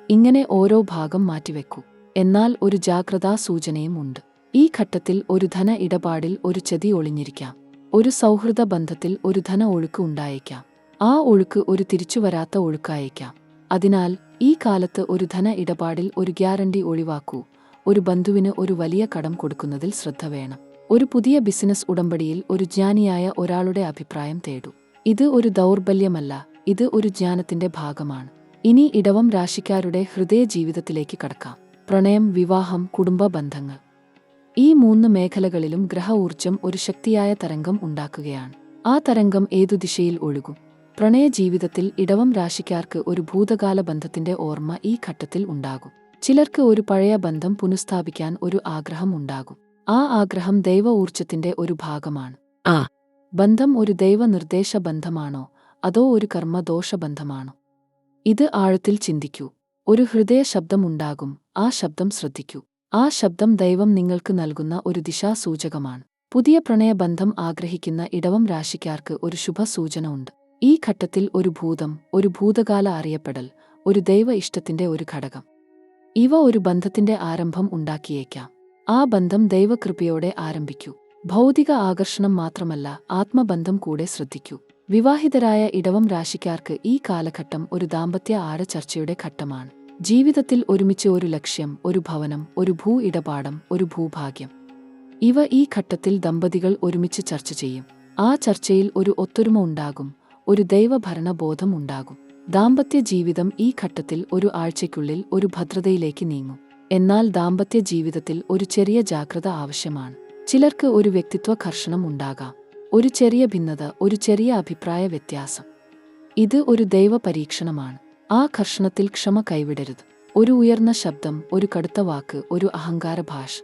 ഇങ്ങനെ ഓരോ ഭാഗം മാറ്റിവെക്കൂ. എന്നാൽ ഒരു ജാഗ്രതാ സൂചനയും ഉണ്ട്. ഈ ഘട്ടത്തിൽ ഒരു ധന ഇടപാടിൽ ഒരു ചതി ഒളിഞ്ഞിരിക്കാം. ഒരു സൗഹൃദ ബന്ധത്തിൽ ഒരു ധന ഒഴുക്ക് ഉണ്ടായേക്കാം. ആ ഒഴുക്ക് ഒരു തിരിച്ചുവരാത്ത ഒഴുക്കായേക്കാം. അതിനാൽ ഈ കാലത്ത് ഒരു ധന ഇടപാടിൽ ഒരു ഗ്യാരണ്ടി ഒഴിവാക്കൂ. ഒരു ബന്ധുവിന് ഒരു വലിയ കടം കൊടുക്കുന്നതിൽ ശ്രദ്ധ വേണം. ഒരു പുതിയ ബിസിനസ് ഉടമ്പടിയിൽ ഒരു ജ്ഞാനിയായ ഒരാളുടെ അഭിപ്രായം തേടൂ. ഇത് ഒരു ദൗർബല്യമല്ല, ഇത് ഒരു ജ്ഞാനത്തിന്റെ ഭാഗമാണ്. ഇനി ഇടവം രാശിക്കാരുടെ ഹൃദയ ജീവിതത്തിലേക്ക് കടക്കാം. പ്രണയം, വിവാഹം, കുടുംബ ബന്ധങ്ങൾ. ഈ 3 മേഖലകളിലും ഗ്രഹ ഊർജം ഒരു ശക്തിയായ തരംഗം ഉണ്ടാക്കുകയാണ്. ആ തരംഗം ഏതു ദിശയിൽ ഒഴുകും? പ്രണയ ജീവിതത്തിൽ ഇടവം രാശിക്കാർക്ക് ഒരു ഭൂതകാല ബന്ധത്തിന്റെ ഓർമ്മ ഈ ഘട്ടത്തിൽ ഉണ്ടാകും. ചിലർക്ക് ഒരു പഴയ ബന്ധം പുനഃസ്ഥാപിക്കാൻ ഒരു ആഗ്രഹം ഉണ്ടാകും. ആ ആഗ്രഹം ദൈവ ഊർജത്തിന്റെ ഒരു ഭാഗമാണ്. ആ ബന്ധം ഒരു ദൈവനിർദ്ദേശ ബന്ധമാണോ അതോ ഒരു കർമ്മദോഷ ബന്ധമാണോ? ഇത് ആഴത്തിൽ ചിന്തിക്കൂ. ഒരു ഹൃദയ ശബ്ദമുണ്ടാകും. ആ ശബ്ദം ശ്രദ്ധിക്കൂ. ആ ശബ്ദം ദൈവം നിങ്ങൾക്ക് നൽകുന്ന ഒരു ദിശാസൂചകമാണ്. പുതിയ പ്രണയബന്ധം ആഗ്രഹിക്കുന്ന ഇടവം രാശിക്കാർക്ക് ഒരു ശുഭസൂചന ഉണ്ട്. ഈ ഘട്ടത്തിൽ ഒരു ഭൂതകാല അറിയപ്പെടൽ, ഒരു ദൈവ ഇഷ്ടത്തിന്റെ ഒരു ഘടകം. ഇവ ഒരു ബന്ധത്തിന്റെ ആരംഭം ഉണ്ടാക്കിയേക്കാം. ആ ബന്ധം ദൈവകൃപയോടെ ആരംഭിക്കൂ. ഭൗതിക ആകർഷണം മാത്രമല്ല, ആത്മബന്ധം കൂടെ ശ്രദ്ധിക്കൂ. വിവാഹിതരായ ഇടവം രാശിക്കാർക്ക് ഈ കാലഘട്ടം ഒരു ദാമ്പത്യ ആഴ ചർച്ചയുടെ ഘട്ടമാണ്. ജീവിതത്തിൽ ഒരുമിച്ച് ഒരു ലക്ഷ്യം, ഒരു ഭവനം, ഒരു ഭൂ ഇടപാടം, ഒരു ഭൂഭാഗ്യം. ഇവ ഈ ഘട്ടത്തിൽ ദമ്പതികൾ ഒരുമിച്ച് ചർച്ച ചെയ്യും. ആ ചർച്ചയിൽ ഒരു ഒത്തൊരുമ ഉണ്ടാകും, ഒരു ദൈവഭരണ ബോധം ഉണ്ടാകും. ദാമ്പത്യ ജീവിതം ഈ ഘട്ടത്തിൽ ഒരു ആഴ്ചയ്ക്കുള്ളിൽ ഒരു ഭദ്രതയിലേക്ക് നീങ്ങും. എന്നാൽ ദാമ്പത്യ ജീവിതത്തിൽ ഒരു ചെറിയ ജാഗ്രത ആവശ്യമാണ്. ചിലർക്ക് ഒരു വ്യക്തിത്വ ഘർഷണം ഉണ്ടാകാം. ഒരു ചെറിയ ഭിന്നത, ഒരു ചെറിയ അഭിപ്രായ വ്യത്യാസം. ഇത് ഒരു ദൈവ പരീക്ഷണമാണ്. ആ ഘർഷണത്തിൽ ക്ഷമ കൈവിടരുത്. ഒരു ഉയർന്ന ശബ്ദം, ഒരു കടുത്ത വാക്ക്, ഒരു അഹങ്കാര ഭാഷ,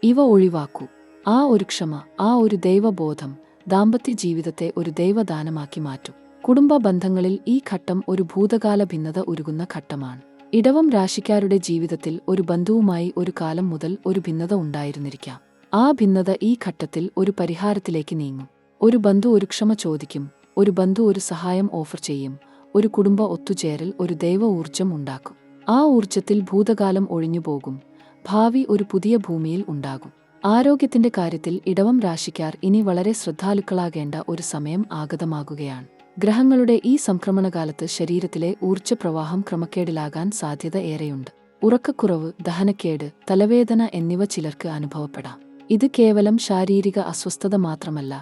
ഇവ ഒഴിവാക്കൂ. ആ ഒരു ക്ഷമ, ആ ഒരു ദൈവബോധം ദാമ്പത്യ ജീവിതത്തെ ഒരു ദൈവദാനമാക്കി മാറ്റും. കുടുംബ ബന്ധങ്ങളിൽ ഈ ഘട്ടം ഒരു ഭൂതകാല ഭിന്നത ഉരുകുന്ന ഘട്ടമാണ്. ഇടവം രാശിക്കാരുടെ ജീവിതത്തിൽ ഒരു ബന്ധുവുമായി ഒരു കാലം മുതൽ ഒരു ഭിന്നത ഉണ്ടായിരുന്നിരിക്കാം. ആ ഭിന്നത ഈ ഘട്ടത്തിൽ ഒരു പരിഹാരത്തിലേക്ക് നീങ്ങും. ഒരു ബന്ധു ഒരു ക്ഷമ ചോദിക്കും, ഒരു ബന്ധു ഒരു സഹായം ഓഫർ ചെയ്യും, ഒരു കുടുംബ ഒത്തുചേരൽ ഒരു ദൈവ ഊർജം ഉണ്ടാക്കും. ആ ഊർജത്തിൽ ഭൂതകാലം ഒഴിഞ്ഞുപോകും. ഭാവി ഒരു പുതിയ ഭൂമിയിൽ ഉണ്ടാകും. ആരോഗ്യത്തിന്റെ കാര്യത്തിൽ ഇടവം രാശിക്കാർ ഇനി വളരെ ശ്രദ്ധാലുക്കളാകേണ്ട ഒരു സമയം ആഗതമാകുകയാണ്. ഗ്രഹങ്ങളുടെ ഈ സംക്രമണകാലത്ത് ശരീരത്തിലെ ഊർജ്ജപ്രവാഹം ക്രമക്കേടിലാകാൻ സാധ്യത ഏറെയുണ്ട്. ഉറക്കക്കുറവ്, ദഹനക്കേട്, തലവേദന എന്നിവ ചിലർക്ക് അനുഭവപ്പെടാം. ഇത് കേവലം ശാരീരിക അസ്വസ്ഥത മാത്രമല്ല,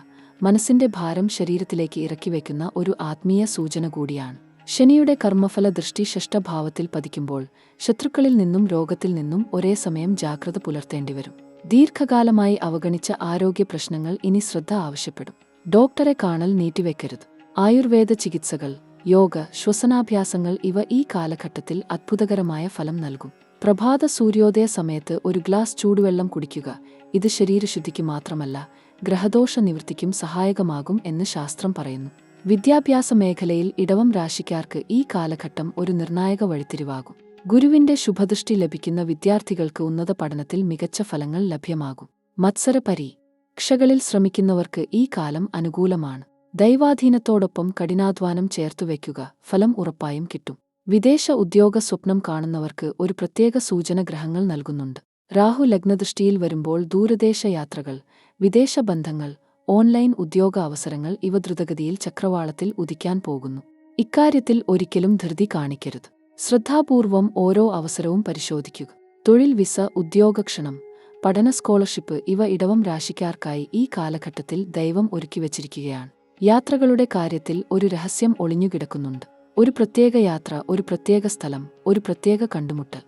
മനസ്സിന്റെ ഭാരം ശരീരത്തിലേക്ക് ഇറക്കിവെക്കുന്ന ഒരു ആത്മീയ സൂചന കൂടിയാണ്. ശനിയുടെ കർമ്മഫല ദൃഷ്ടി ഷഷ്ഠഭാവത്തിൽ പതിക്കുമ്പോൾ ശത്രുക്കളിൽ നിന്നും രോഗത്തിൽ നിന്നും ഒരേ സമയം ജാഗ്രത പുലർത്തേണ്ടിവരും. ദീർഘകാലമായി അവഗണിച്ച ആരോഗ്യ പ്രശ്നങ്ങൾ ഇനി ശ്രദ്ധ ആവശ്യപ്പെടും. ഡോക്ടറെ കാണൽ നീട്ടിവെക്കരുത്. ആയുർവേദ ചികിത്സകൾ, യോഗ, ശ്വസനാഭ്യാസങ്ങൾ ഇവ ഈ കാലഘട്ടത്തിൽ അത്ഭുതകരമായ ഫലം നൽകും. പ്രഭാത സൂര്യോദയ സമയത്ത് ഒരു ഗ്ലാസ് ചൂടുവെള്ളം കുടിക്കുക. ഇത് ശരീരശുദ്ധിക്ക് മാത്രമല്ല, ഗ്രഹദോഷ നിവൃത്തിക്കും സഹായകമാകും എന്ന് ശാസ്ത്രം പറയുന്നു. വിദ്യാഭ്യാസ മേഖലയിൽ ഇടവം രാശിക്കാർക്ക് ഈ കാലഘട്ടം ഒരു നിർണായക വഴിത്തിരിവാകും. ഗുരുവിന്റെ ശുഭദൃഷ്ടി ലഭിക്കുന്ന വിദ്യാർത്ഥികൾക്ക് ഉന്നത പഠനത്തിൽ മികച്ച ഫലങ്ങൾ ലഭ്യമാകും. മത്സര പരീക്ഷകളിൽ ശ്രമിക്കുന്നവർക്ക് ഈ കാലം അനുകൂലമാണ്. ദൈവാധീനത്തോടൊപ്പം കഠിനാധ്വാനം ചേർത്തുവെക്കുക, ഫലം ഉറപ്പായും കിട്ടും. വിദേശ ഉദ്യോഗ സ്വപ്നം കാണുന്നവർക്ക് ഒരു പ്രത്യേക സൂചന ഗ്രഹങ്ങൾ നൽകുന്നുണ്ട്. രാഹു ലഗ്നദൃഷ്ടിയിൽ വരുമ്പോൾ ദൂരദേശ യാത്രകൾ, വിദേശ ബന്ധങ്ങൾ, ഓൺലൈൻ ഉദ്യോഗ അവസരങ്ങൾ ഇവ ദ്രുതഗതിയിൽ ചക്രവാളത്തിൽ ഉദിക്കാൻ പോകുന്നു. ഇക്കാര്യത്തിൽ ഒരിക്കലും ധൃതി കാണിക്കരുത്. ശ്രദ്ധാപൂർവം ഓരോ അവസരവും പരിശോധിക്കുക. തൊഴിൽ വിസ, ഉദ്യോഗക്ഷണം, പഠന സ്കോളർഷിപ്പ് ഇവ ഇടവം രാശിക്കാർക്കായി ഈ കാലഘട്ടത്തിൽ ദൈവം ഒരുക്കിവച്ചിരിക്കുകയാണ്. യാത്രകളുടെ കാര്യത്തിൽ ഒരു രഹസ്യം ഒളിഞ്ഞുകിടക്കുന്നുണ്ട്. ഒരു പ്രത്യേക യാത്ര, ഒരു പ്രത്യേക സ്ഥലം, ഒരു പ്രത്യേക കണ്ടുമുട്ടൽ.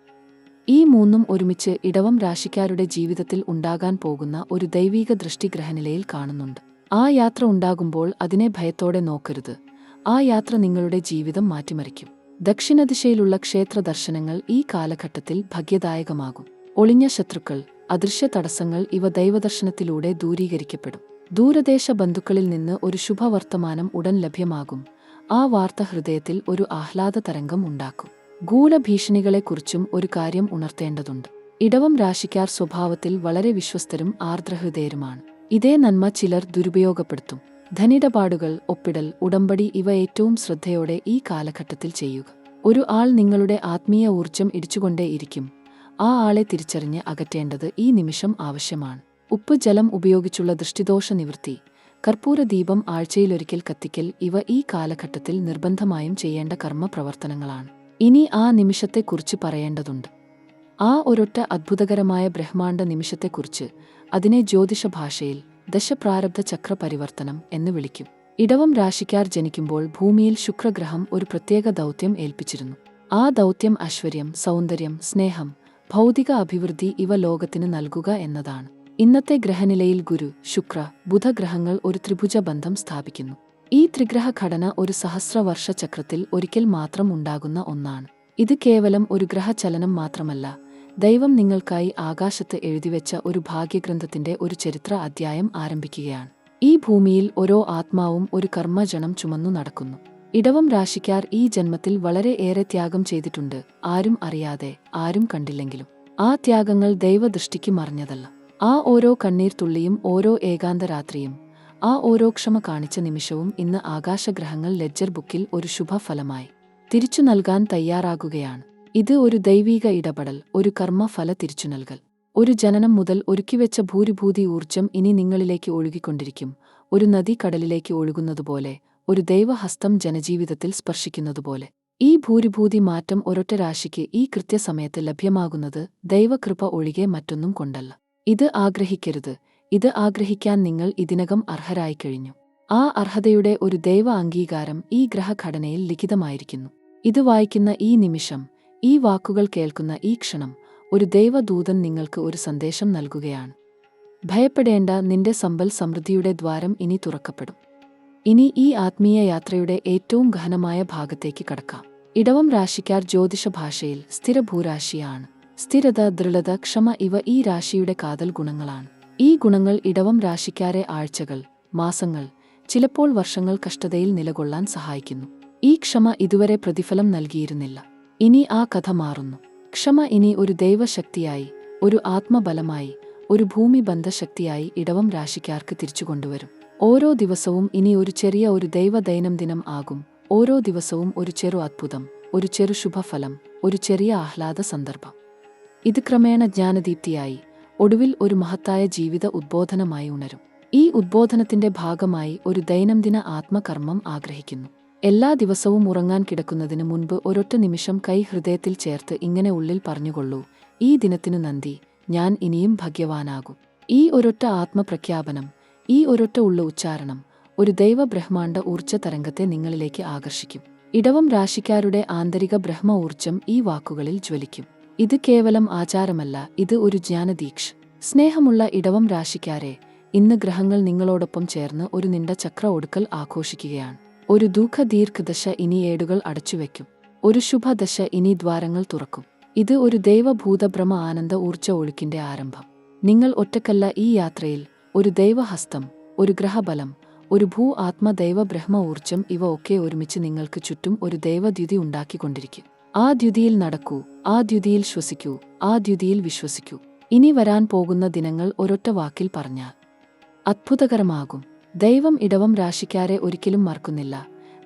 ഈ 3 ഒരുമിച്ച് ഇടവം രാശിക്കാരുടെ ജീവിതത്തിൽ ഉണ്ടാകാൻ പോകുന്ന ഒരു ദൈവീക ദൃഷ്ടി ഗ്രഹനിലയിൽ കാണുന്നുണ്ട്. ആ യാത്ര ഉണ്ടാകുമ്പോൾ അതിനെ ഭയത്തോടെ നോക്കരുത്. ആ യാത്ര നിങ്ങളുടെ ജീവിതം മാറ്റിമറിക്കും. ദക്ഷിണദിശയിലുള്ള ക്ഷേത്ര ദർശനങ്ങൾ ഈ കാലഘട്ടത്തിൽ ഭാഗ്യദായകമാകും. ഒളിഞ്ഞ ശത്രുക്കൾ, അദൃശ്യ തടസ്സങ്ങൾ ഇവ ദൈവദർശനത്തിലൂടെ ദൂരീകരിക്കപ്പെടും. ദൂരദേശ ബന്ധുക്കളിൽ നിന്ന് ഒരു ശുഭവർത്തമാനം ഉടൻ ലഭ്യമാകും. ആ വാർത്ത ഹൃദയത്തിൽ ഒരു ആഹ്ലാദ തരംഗം ഉണ്ടാക്കും. ഗൂഢഭീഷണികളെക്കുറിച്ചും ഒരു കാര്യം ഉണർത്തേണ്ടതുണ്ട്. ഇടവം രാശിക്കാർ സ്വഭാവത്തിൽ വളരെ വിശ്വസ്തരും ആർദ്രഹൃദയരുമാണ്. ഇതേ നന്മ ചിലർ ദുരുപയോഗപ്പെടുത്തും. ധനിടപാടുകൾ, ഒപ്പിടൽ, ഉടമ്പടി ഇവ ഏറ്റവും ശ്രദ്ധയോടെ ഈ കാലഘട്ടത്തിൽ ചെയ്യുക. ഒരു ആൾ നിങ്ങളുടെ ആത്മീയ ഊർജ്ജം ഇടിച്ചുകൊണ്ടേയിരിക്കും. ആ ആളെ തിരിച്ചറിഞ്ഞ് അകറ്റേണ്ടത് ഈ നിമിഷം ആവശ്യമാണ്. ഉപ്പ് ജലം ഉപയോഗിച്ചുള്ള ദൃഷ്ടിദോഷ നിവൃത്തി, കർപ്പൂര ദീപം ആഴ്ചയിലൊരിക്കൽ കത്തിക്കൽ ഇവ ഈ കാലഘട്ടത്തിൽ നിർബന്ധമായും ചെയ്യേണ്ട കർമ്മപ്രവർത്തനങ്ങളാണ്. ഇനി ആ നിമിഷത്തെക്കുറിച്ച് പറയേണ്ടതുണ്ട്. ആ ഒരൊറ്റ അദ്ഭുതകരമായ ബ്രഹ്മാണ്ഡ നിമിഷത്തെക്കുറിച്ച്. അതിനെ ജ്യോതിഷ ഭാഷയിൽ ദശപ്രാരബ്ധ ചക്ര പരിവർത്തനം എന്ന് വിളിക്കും. ഇടവം രാശിക്കാർ ജനിക്കുമ്പോൾ ഭൂമിയിൽ ശുക്രഗ്രഹം ഒരു പ്രത്യേക ദൗത്യം ഏൽപ്പിച്ചിരുന്നു. ആ ദൗത്യം ഐശ്വര്യം, സൗന്ദര്യം, സ്നേഹം, ഭൗതിക അഭിവൃദ്ധി ഇവ ലോകത്തിന് നൽകുക എന്നതാണ്. ഇന്നത്തെ ഗ്രഹനിലയിൽ ഗുരു, ശുക്ര, ബുധഗ്രഹങ്ങൾ ഒരു ത്രിഭുജ ബന്ധം സ്ഥാപിക്കുന്നു. ഈ ത്രിഗ്രഹ ഘടന ഒരു സഹസ്രവർഷ ചക്രത്തിൽ ഒരിക്കൽ മാത്രം ഉണ്ടാകുന്ന ഒന്നാണ്. ഇത് കേവലം ഒരു ഗ്രഹചലനം മാത്രമല്ല, ദൈവം നിങ്ങൾക്കായി ആകാശത്ത് എഴുതിവെച്ച ഒരു ഭാഗ്യഗ്രന്ഥത്തിന്റെ ഒരു ചരിത്ര അധ്യായം ആരംഭിക്കുകയാണ്. ഈ ഭൂമിയിൽ ഓരോ ആത്മാവും ഒരു കർമ്മജണം ചുമന്നു നടക്കുന്നു. ഇടവം രാശിക്കാർ ഈ ജന്മത്തിൽ വളരെ ഏറെ ത്യാഗം ചെയ്തിട്ടുണ്ട്. ആരും അറിയാതെ, ആരും കണ്ടില്ലെങ്കിലും. ആ ത്യാഗങ്ങൾ ദൈവദൃഷ്ടിക്ക് മറഞ്ഞതല്ല. ആ ഓരോ കണ്ണീർ തുള്ളിയും, ഓരോ ഏകാന്ത രാത്രിയും, ആ ഓരോ ക്ഷമ കാണിച്ച നിമിഷവും ഇന്ന് ആകാശഗ്രഹങ്ങൾ ലെഡ്ജർ ബുക്കിൽ ഒരു ശുഭഫലമായി തിരിച്ചു നൽകാൻ തയ്യാറാകുകയാണ്. ഇത് ഒരു ദൈവീക ഇടപെടൽ, ഒരു കർമ്മഫല തിരിച്ചു നൽകൽ. ഒരു ജനനം മുതൽ ഒരുക്കിവെച്ച ഭൂരിഭൂതി ഊർജം ഇനി നിങ്ങളിലേക്ക് ഒഴുകിക്കൊണ്ടിരിക്കും. ഒരു നദി കടലിലേക്ക് ഒഴുകുന്നതുപോലെ, ഒരു ദൈവഹസ്തം ജനജീവിതത്തിൽ സ്പർശിക്കുന്നതുപോലെ. ഈ ഭൂരിഭൂതി മാറ്റം ഒരൊറ്റ രാശിക്ക് ഈ കൃത്യസമയത്ത് ലഭ്യമാകുന്നത് ദൈവകൃപ ഒഴികെ മറ്റൊന്നും കൊണ്ടല്ല. ഇത് ആഗ്രഹിക്കരുത്. ഇത് ആഗ്രഹിക്കാൻ നിങ്ങൾ ഇതിനകം അർഹരായിക്കഴിഞ്ഞു. ആ അർഹതയുടെ ഒരു ദൈവ അംഗീകാരം ഈ ഗ്രഹഘടനയിൽ ലിഖിതമായിരിക്കുന്നു. ഇത് വായിക്കുന്ന ഈ നിമിഷം, ഈ വാക്കുകൾ കേൾക്കുന്ന ഈ ക്ഷണം, ഒരു ദൈവദൂതൻ നിങ്ങൾക്ക് ഒരു സന്ദേശം നൽകുകയാണ്. ഭയപ്പെടേണ്ട, നിന്റെ സമ്പൽ സമൃദ്ധിയുടെ ദ്വാരം ഇനി തുറക്കപ്പെടും. ഇനി ഈ ആത്മീയ യാത്രയുടെ ഏറ്റവും ഗഹനമായ ഭാഗത്തേക്ക് കടക്കാം. ഇടവം രാശിക്കാർ ജ്യോതിഷ ഭാഷയിൽ സ്ഥിരഭൂരാശിയാണ്. സ്ഥിരത, ദൃഢത, ക്ഷമ ഇവ ഈ രാശിയുടെ കാതൽ ഗുണങ്ങളാണ്. ഈ ഗുണങ്ങൾ ഇടവം രാശിക്കാരെ ആഴ്ചകൾ, മാസങ്ങൾ, ചിലപ്പോൾ വർഷങ്ങൾ കഷ്ടതയിൽ നിലകൊള്ളാൻ സഹായിക്കുന്നു. ഈ ക്ഷമ ഇതുവരെ പ്രതിഫലം നൽകിയിരുന്നില്ല. ഇനി ആ കഥ മാറുന്നു. ക്ഷമ ഇനി ഒരു ദൈവശക്തിയായി, ഒരു ആത്മബലമായി, ഒരു ഭൂമിബന്ധശക്തിയായി ഇടവം രാശിക്കാർക്ക് തിരിച്ചുകൊണ്ടുവരും. ഓരോ ദിവസവും ഇനി ഒരു ചെറിയ ഒരു ദൈവ ദൈനംദിനം ആകും. ഓരോ ദിവസവും ഒരു ചെറു അത്ഭുതം, ഒരു ചെറു ശുഭഫലം, ഒരു ചെറിയ ആഹ്ലാദ സന്ദർഭം. ഇത് ക്രമേണ ജ്ഞാനദീപ്തിയായി, ഒടുവിൽ ഒരു മഹത്തായ ജീവിത ഉദ്ബോധനമായി ഉണരും. ഈ ഉദ്ബോധനത്തിന്റെ ഭാഗമായി ഒരു ദൈനംദിന ആത്മകർമ്മം ആഗ്രഹിക്കുന്നു. എല്ലാ ദിവസവും ഉറങ്ങാൻ കിടക്കുന്നതിന് മുൻപ് ഒരൊറ്റ നിമിഷം കൈ ഹൃദയത്തിൽ ചേർത്ത് ഇങ്ങനെ ഉള്ളിൽ പറഞ്ഞുകൊള്ളൂ: ഈ ദിനത്തിനു നന്ദി, ഞാൻ ഇനിയും ഭാഗ്യവാനാകും. ഈ ഒരൊറ്റ ആത്മപ്രഖ്യാപനം, ഈ ഒരൊറ്റ ഉള്ള ഉച്ചാരണം ഒരു ദൈവ ബ്രഹ്മാണ്ഡ ഊർജ്ജ തരംഗത്തെ നിങ്ങളിലേക്ക് ആകർഷിക്കും. ഇടവം രാശിക്കാരുടെ ആന്തരിക ബ്രഹ്മ ഊർജ്ജം ഈ വാക്കുകളിൽ ജ്വലിക്കും. ഇത് കേവലം ആചാരമല്ല, ഇത് ഒരു ജ്ഞാനദീക്ഷ. സ്നേഹമുള്ള ഇടവം രാശിക്കാരെ, ഇന്ന് ഗ്രഹങ്ങൾ നിങ്ങളോടൊപ്പം ചേർന്ന് ഒരു നിണ്ട ചക്ര ഒടുക്കൽ ആഘോഷിക്കുകയാണ്. ഒരു ദീർഘദശ ഇനി ഏടുകൾ അടച്ചുവെക്കും. ഒരു ശുഭദശ ഇനി ദ്വാരങ്ങൾ തുറക്കും. ഇത് ഒരു ദൈവഭൂതഭ്രമ ആനന്ദ ഊർജ്ജ ഒഴുക്കിന്റെ ആരംഭം. നിങ്ങൾ ഒറ്റക്കല്ല ഈ യാത്രയിൽ. ഒരു ദൈവഹസ്തം, ഒരു ഗ്രഹബലം, ഒരു ആത്മദൈവ ബ്രഹ്മ ഊർജ്ജം ഇവ ഒക്കെ ഒരുമിച്ച് നിങ്ങൾക്ക് ചുറ്റും ഒരു ദൈവദ്യുതി ഉണ്ടാക്കിക്കൊണ്ടിരിക്കും. ആ ദ്യുതിയിൽ നടക്കൂ, ആ ദ്യുതിയിൽ ശ്വസിക്കൂ, ആ ദ്യുതിയിൽ വിശ്വസിക്കൂ. ഇനി വരാൻ പോകുന്ന ദിനങ്ങൾ ഒരൊറ്റ വാക്കിൽ പറഞ്ഞാൽ അത്ഭുതകരമാകും. ദൈവം ഇടവം രാശിക്കാരെ ഒരിക്കലും മറക്കുന്നില്ല.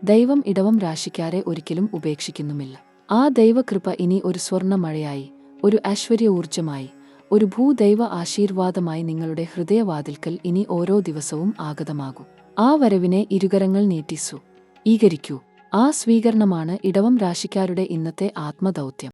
ദൈവം ഇടവം രാശിക്കാരെ ഒരിക്കലും ഉപേക്ഷിക്കുന്നുമില്ല. ആ ദൈവകൃപ ഇനി ഒരു സ്വർണ്ണ മഴയായി, ഒരു ഐശ്വര്യ ഊർജ്ജമായി, ഒരു ഭൂദൈവ ആശീർവാദമായി നിങ്ങളുടെ ഹൃദയവാതിൽക്കൽ ഇനി ഓരോ ദിവസവും ആഗതമാകും. ആ വരവിനെ ഇരുകരങ്ങൾ നീട്ടി സ്വീകരിക്കൂ. ആ സ്വീകരണമാണ് ഇടവം രാശിക്കാരുടെ ഇന്നത്തെ ആത്മദൗത്യം.